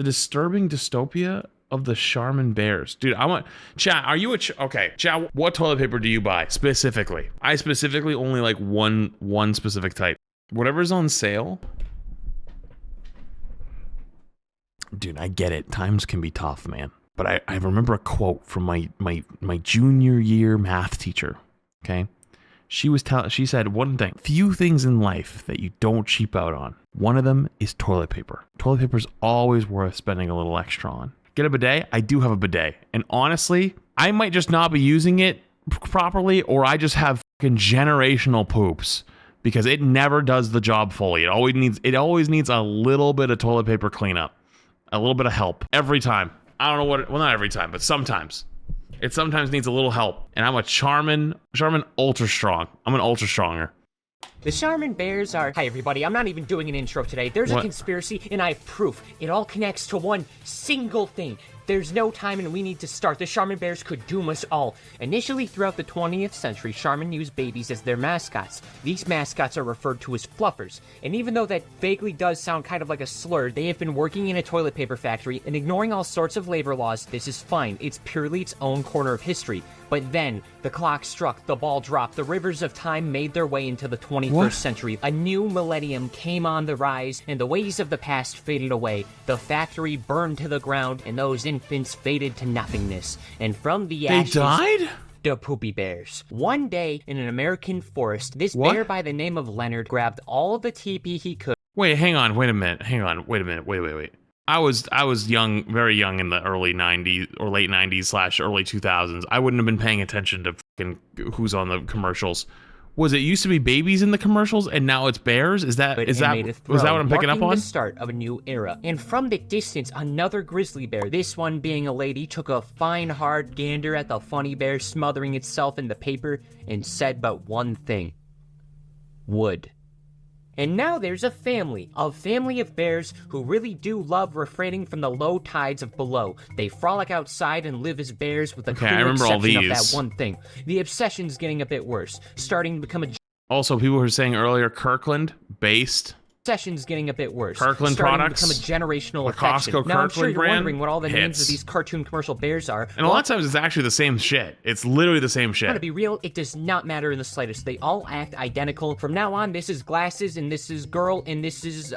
The disturbing dystopia of the Charmin bears. Dude, I want... Chat, are you okay, chat, what toilet paper do you buy specifically? I specifically only like one specific type. Whatever's on sale. Dude, I get it. Times can be tough, man. But I remember a quote from my junior year math teacher, okay? She said one thing, few things in life that you don't cheap out on. One of them is toilet paper. Toilet paper is always worth spending a little extra on. Get a bidet? I do have a bidet. And honestly, I might just not be using it properly, or I just have fucking generational poops because it never does the job fully. It always needs a little bit of toilet paper cleanup. A little bit of help every time. I don't know well, not every time, but sometimes. It sometimes needs a little help. And I'm a Charmin Ultra Strong. I'm an Ultra Stronger. The Charmin bears are... Hi, everybody. I'm not even doing an intro today. There's a conspiracy, and I have proof. It all connects to one single thing. There's no time, and we need to start. The Charmin bears could doom us all. Initially, throughout the 20th century, Charmin used babies as their mascots. These mascots are referred to as fluffers. And even though that vaguely does sound kind of like a slur, they have been working in a toilet paper factory and ignoring all sorts of labor laws. This is fine. It's purely its own corner of history. But then, the clock struck, the ball dropped, the rivers of time made their way into the 21st century. A new millennium came on the rise, and the ways of the past faded away. The factory burned to the ground, and those infants faded to nothingness. And from the ashes... They died? The poopy bears. One day, in an American forest, this bear by the name of Leonard grabbed all the teepee he could. Wait, hang on, wait a minute. Wait. I was young, very young in the early 90s or late 90s / early 2000s. I wouldn't have been paying attention to fucking who's on the commercials. Was it used to be babies in the commercials and now it's bears? Was that what I'm picking up on? The start of a new era. And from the distance, another grizzly bear, this one being a lady, took a fine hard gander at the funny bear smothering itself in the paper and said but one thing. Wood. And now there's a family of bears who really do love refraining from the low tides of below. They frolic outside and live as bears with a clear exception of that one thing. The obsession's getting a bit worse, starting to become a... Also, people were saying earlier, Kirkland-based... Session's getting a bit worse. Kirkland starting products, to become a generational the affection. Costco Now, Kirkland I'm sure you're brand wondering what all the names hits. of these cartoon commercial bears are. And a lot of times it's actually the same shit. It's literally the same shit. To be real, it does not matter in the slightest. They all act identical. From now on, this is Glasses, and this is Girl, and this is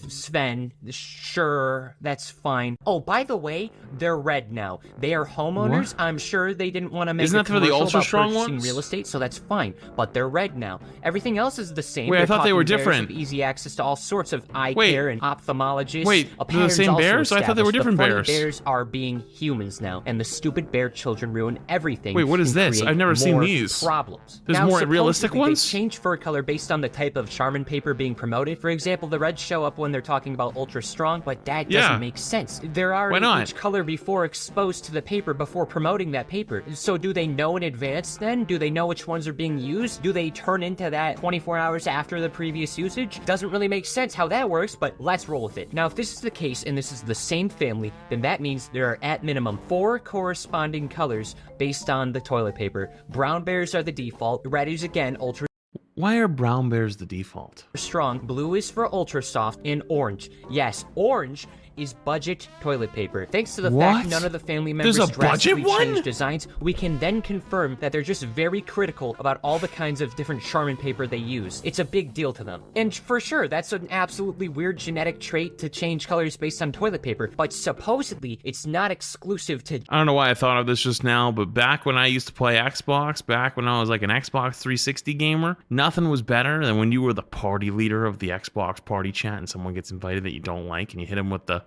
Sven. Sure, that's fine. Oh, by the way, they're red now. They are homeowners. What? I'm sure they didn't want to make a commercial about purchasing real estate, so that's fine. But they're red now. Everything else is the same. Wait, I thought they were different. Easy access to all sorts of eye care and ophthalmologists. Wait, they're the same bears? I thought they were different bears. The bears are being humans now, and the stupid bear children ruin everything. Wait, what is this? I've never seen these. Problems. There's more realistic ones? They change fur color based on the type of Charmin paper being promoted. For example, the reds show up when they're talking about Ultra Strong, but that doesn't make sense. There are each color before exposed to the paper before promoting that paper. So do they know in advance then? Do they know which ones are being used? Do they turn into that 24 hours after the previous usage? Doesn't really make sense how that works, but let's roll with it. Now, if this is the case and this is the same family, then that means there are at minimum 4 corresponding colors based on the toilet paper. Brown bears are the default. Red is again Ultra Why are brown bears the default? Strong. Blue is for Ultra Soft, and orange. Yes, orange is budget toilet paper. Thanks to the fact none of the family members drastically changed designs, we can then confirm that they're just very critical about all the kinds of different Charmin paper they use. It's a big deal to them. And for sure, that's an absolutely weird genetic trait to change colors based on toilet paper, but supposedly it's not exclusive to... I don't know why I thought of this just now, but back when I used to play Xbox, back when I was like an Xbox 360 gamer, nothing was better than when you were the party leader of the Xbox party chat and someone gets invited that you don't like and you hit them with the,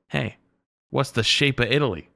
hey, what's the shape of Italy?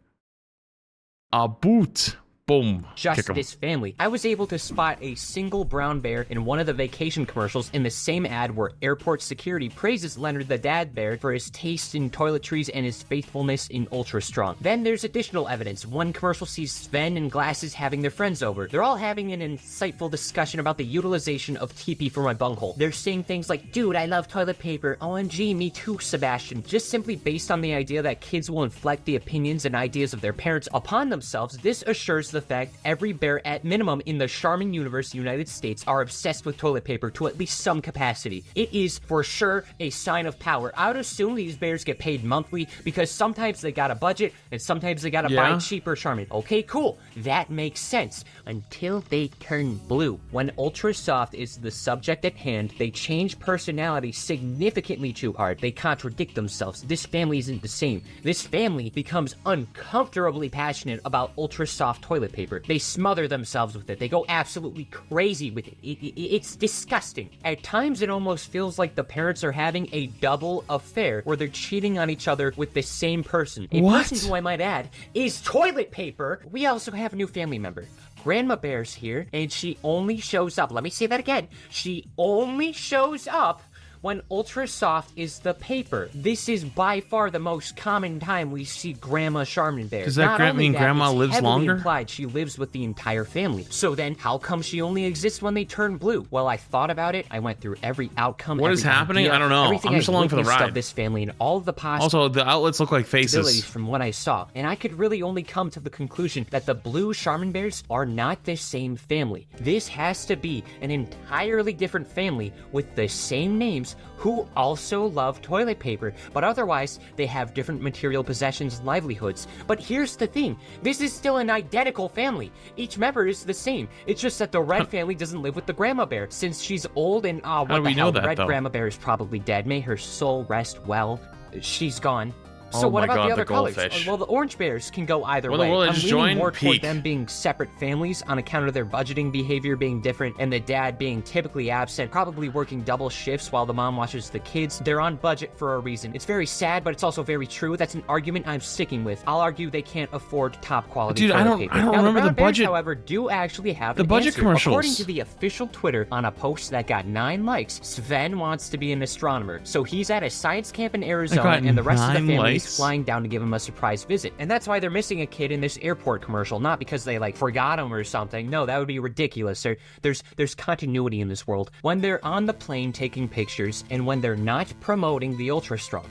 A boot. Boom. Just this family. I was able to spot a single brown bear in one of the vacation commercials in the same ad where airport security praises Leonard the dad bear for his taste in toiletries and his faithfulness in Ultra Strong. Then there's additional evidence. One commercial sees Sven and Glasses having their friends over. They're all having an insightful discussion about the utilization of TP for my bunghole. They're saying things like, dude, I love toilet paper. OMG, me too, Sebastian. Just simply based on the idea that kids will inflect the opinions and ideas of their parents upon themselves, this assures the fact every bear at minimum in the Charmin universe, United States, are obsessed with toilet paper to at least some capacity. It is for sure a sign of power. I would assume these bears get paid monthly because sometimes they got a budget and sometimes they gotta buy cheaper Charmin. Okay, cool. That makes sense. Until they turn blue. When Ultra Soft is the subject at hand, they change personality significantly too hard. They contradict themselves. This family isn't the same. This family becomes uncomfortably passionate about Ultra Soft toilet paper. They smother themselves with it. They go absolutely crazy with it. It's disgusting. At times, it almost feels like the parents are having a double affair where they're cheating on each other with the same person. A person who, I might add, is toilet paper. We also have a new family member. Grandma Bear's here, and she only shows up. Let me say that again. She only shows up when Ultra Soft is the paper. This is by far the most common time we see Grandma Charmin Bear. Does that mean Grandma lives longer? Implied she lives with the entire family. So then, how come she only exists when they turn blue? Well, I thought about it. I went through every outcome. What is happening? I don't know. I'm just along for the ride. Of this family and all of the possible. Also, the outlets look like faces. From what I saw, and I could really only come to the conclusion that the blue Charmin Bears are not the same family. This has to be an entirely different family with the same names who also love toilet paper, but otherwise they have different material possessions and livelihoods. But here's the thing, this is still an identical family. Each member is the same. It's just that the red family doesn't live with the Grandma Bear, since she's old and what the hell, the red Grandma Bear is probably dead. May her soul rest well. She's gone. So what about the other colors? Well, the orange bears can go either way. I'm leaning more toward them being separate families on account of their budgeting behavior being different and the dad being typically absent, probably working double shifts while the mom watches the kids. They're on budget for a reason. It's very sad, but it's also very true. That's an argument I'm sticking with. I'll argue they can't afford top quality toilet paper. I don't remember the budget. Bears, however, do actually have the budget commercials. According to the official Twitter, on a post that got 9 likes, Sven wants to be an astronomer. So he's at a science camp in Arizona, and the rest of the family is flying down to give him a surprise visit. And that's why they're missing a kid in this airport commercial, not because they forgot him or something. No, that would be ridiculous. There's continuity in this world. When they're on the plane taking pictures and when they're not promoting the Ultra Strong,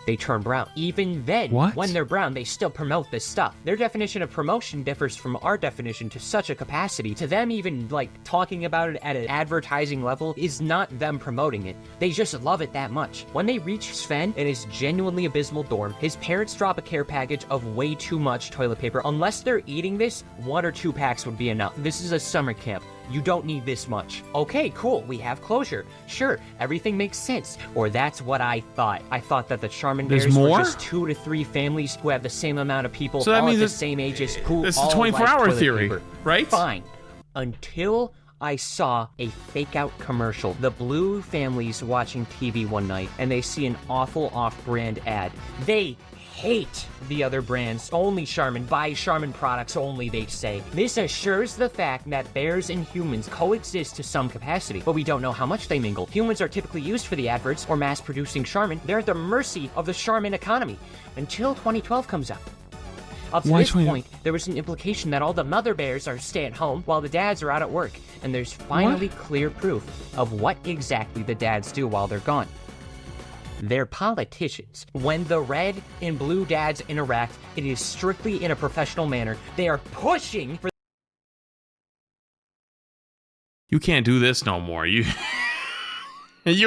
they turn brown. Even then, when they're brown, they still promote this stuff. Their definition of promotion differs from our definition to such a capacity. To them, even talking about it at an advertising level is not them promoting it. They just love it that much. When they reach Sven in his genuinely abysmal dorm, his parents drop a care package of way too much toilet paper. Unless they're eating this, 1 or 2 packs would be enough. This is a summer camp. You don't need this much. Okay, cool, we have closure. Sure, everything makes sense. Or that's what I thought. I thought that the Charmin Bears were just 2 to 3 families who have the same amount of people, so that all means at the same ages, who this all is 24-hour like theory, paper. Right? Fine. Until I saw a fake-out commercial. The blue family's watching TV one night, and they see an awful off-brand ad. They hate the other brands. Only Charmin. Buy Charmin products only, they say. This assures the fact that bears and humans coexist to some capacity, but we don't know how much they mingle. Humans are typically used for the adverts or mass-producing Charmin. They're at the mercy of the Charmin economy until 2012 comes up. Up to this point, there was an implication that all the mother bears are stay-at-home while the dads are out at work, and there's finally clear proof of what exactly the dads do while they're gone. They're politicians. When the red and blue dads interact, it is strictly in a professional manner. They are pushing for... You can't do this no more. You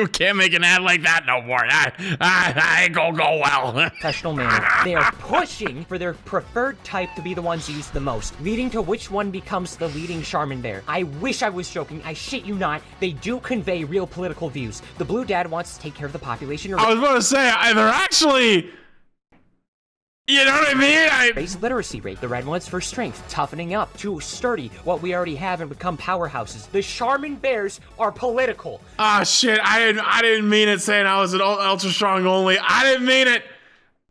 can't make an ad like that no more. I ain't gonna go well. Professional manner. They are pushing for their preferred type to be the ones used the most, leading to which one becomes the leading Charmin Bear. I wish I was joking. I shit you not. They do convey real political views. The blue dad wants to take care of the population. I was about to say, they're actually... You know what I mean? Raise literacy rate. The red one's for strength, toughening up, too sturdy, what we already have and become powerhouses. The Charmin Bears are political. Ah, shit, I didn't mean it saying I was an ultra strong only. I didn't mean it.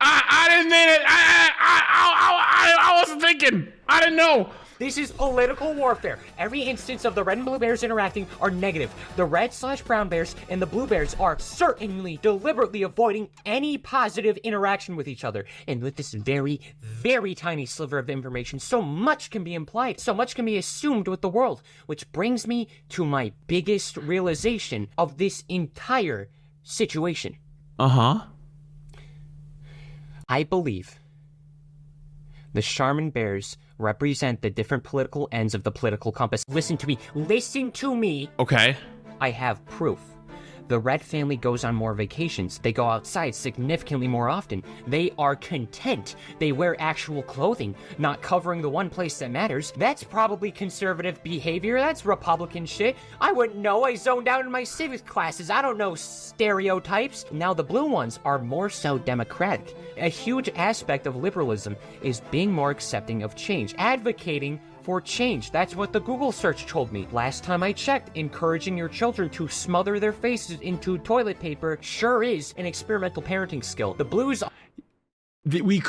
I didn't mean it. I wasn't thinking. I didn't know. This is political warfare. Every instance of the red and blue bears interacting are negative. The red/brown bears and the blue bears are certainly deliberately avoiding any positive interaction with each other. And with this very, very tiny sliver of information, so much can be implied, so much can be assumed with the world, which brings me to my biggest realization of this entire situation. Uh-huh. I believe The Charmin bears represent the different political ends of the political compass. Listen to me. Listen to me. Okay. I have proof. The Red family goes on more vacations. They go outside significantly more often. They are content. They wear actual clothing, not covering the one place that matters. That's probably conservative behavior. That's Republican shit. I wouldn't know. I zoned out in my civics classes. I don't know stereotypes. Now, the blue ones are more so democratic. A huge aspect of liberalism is being more accepting of change, advocating for change. That's what the Google search told me. Last time I checked, encouraging your children to smother their faces into toilet paper sure is an experimental parenting skill. The blues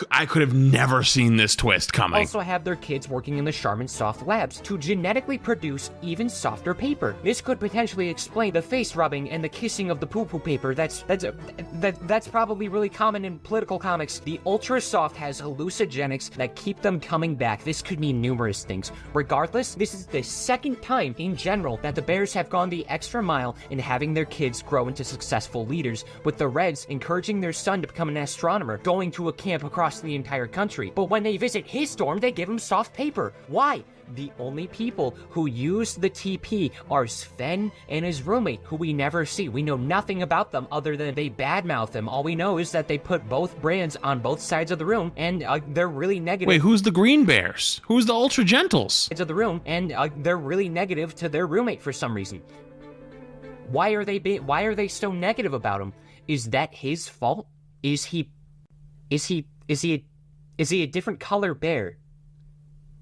I could have never seen this twist coming. also have their kids working in the Charmin Soft labs to genetically produce even softer paper. This could potentially explain the face rubbing and the kissing of the poo-poo paper. That's probably really common in political comics. The Ultra Soft has hallucinogenics that keep them coming back. This could mean numerous things. Regardless, this is the second time in general that the Bears have gone the extra mile in having their kids grow into successful leaders, with the Reds encouraging their son to become an astronomer, going to a camp across the entire country. But when they visit his dorm, they give him soft paper. Why? The only people who use the TP are Sven and his roommate, who we never see. We know nothing about them other than they badmouth him. All we know is that they put both brands on both sides of the room, and they're really negative. Wait, who's the Green Bears? Who's the Ultra Gentles? Sides of the room, and they're really negative to their roommate for some reason. Why are they so negative about him? Is that his fault? Is he a different color bear?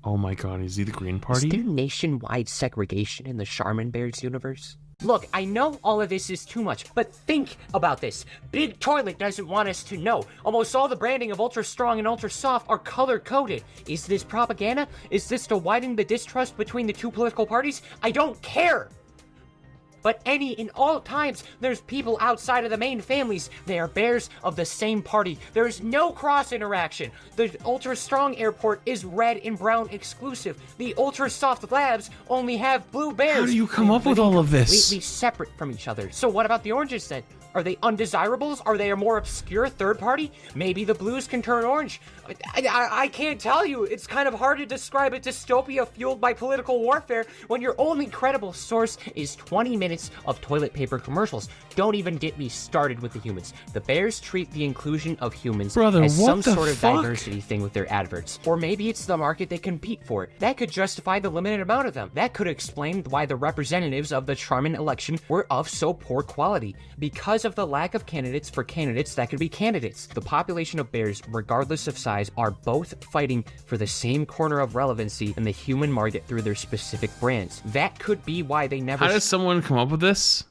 Oh my god, is he the Green Party? Is there nationwide segregation in the Charmin Bears universe? Look, I know all of this is too much, but think about this. Big Toilet doesn't want us to know. Almost all the branding of Ultra Strong and Ultra Soft are color-coded. Is this propaganda? Is this to widen the distrust between the two political parties? I don't care! But in all times, there's people outside of the main families. They are bears of the same party. There's no cross-interaction. The Ultra Strong Airport is red and brown exclusive. The Ultra Soft Labs only have blue bears. How do you come up with all of this? Completely separate from each other. So what about the oranges then? Are they undesirables? Are they a more obscure third party? Maybe the blues can turn orange. I can't tell you. It's kind of hard to describe a dystopia fueled by political warfare when your only credible source is 20 minutes of toilet paper commercials. Don't even get me started with the humans. The Bears treat the inclusion of humans as some sort of diversity thing with their adverts. Or maybe it's the market they compete for. That could justify the limited amount of them. That could explain why the representatives of the Charmin election were of so poor quality. Because of the lack of candidates for candidates that could be candidates. The population of bears, regardless of size, are both fighting for the same corner of relevancy in the human market through their specific brands. That could be why they never... How does someone come up with this?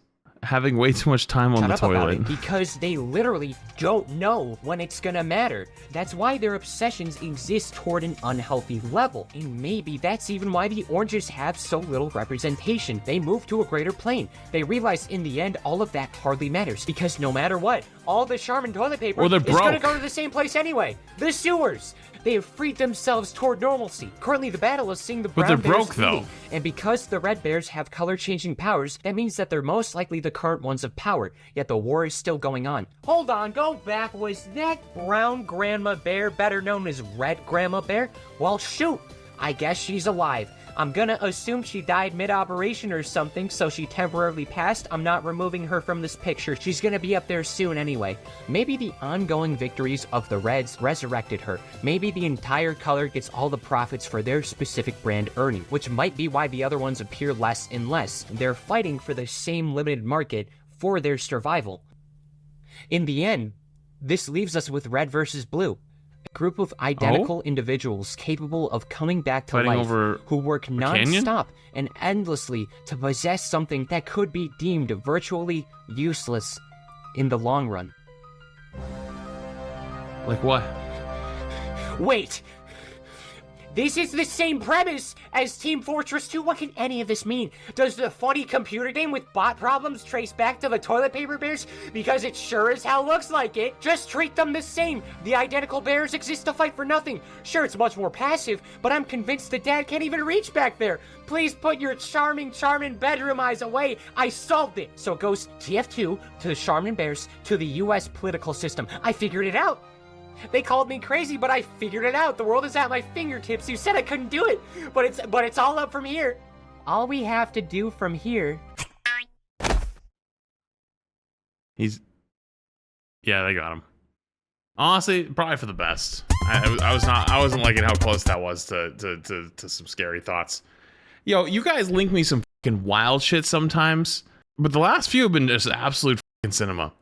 Having way too much time on the toilet. Because they literally don't know when it's gonna matter. That's why their obsessions exist toward an unhealthy level. And maybe that's even why the oranges have so little representation. They move to a greater plane. They realize in the end, all of that hardly matters. Because no matter what, all the Charmin toilet paper is gonna go to the same place anyway. The sewers. They have freed themselves toward normalcy. Currently, the battle is seeing the brown bears leading. And because the red bears have color-changing powers, that means that they're most likely the current ones of power. Yet the war is still going on. Hold on, go back. Was that brown grandma bear better known as red grandma bear? Well, shoot. I guess she's alive. I'm gonna assume she died mid-operation or something, so she temporarily passed. I'm not removing her from this picture. She's gonna be up there soon anyway. Maybe the ongoing victories of the Reds resurrected her. Maybe the entire color gets all the profits for their specific brand earning, which might be why the other ones appear less and less. They're fighting for the same limited market for their survival. In the end, this leaves us with red versus blue. Group of identical individuals capable of coming back to life, who work non-stop and endlessly to possess something that could be deemed virtually useless in the long run. Like what? Wait! This is the same premise as Team Fortress 2. What can any of this mean? Does the funny computer game with bot problems trace back to the toilet paper bears? Because it sure as hell looks like it. Just treat them the same. The identical bears exist to fight for nothing. Sure, it's much more passive, but I'm convinced the dad can't even reach back there. Please put your charming bedroom eyes away. I solved it. So it goes TF2 to the Charmin Bears to the US political system. I figured it out. They called me crazy, but I figured it out. The world is at my fingertips. You said I couldn't do it, but it's all up from here. All we have to do from here. Yeah, they got him. Honestly, probably for the best. I wasn't liking how close that was to some scary thoughts. Yo, you guys link me some fucking wild shit sometimes, but the last few have been just absolute fucking cinema.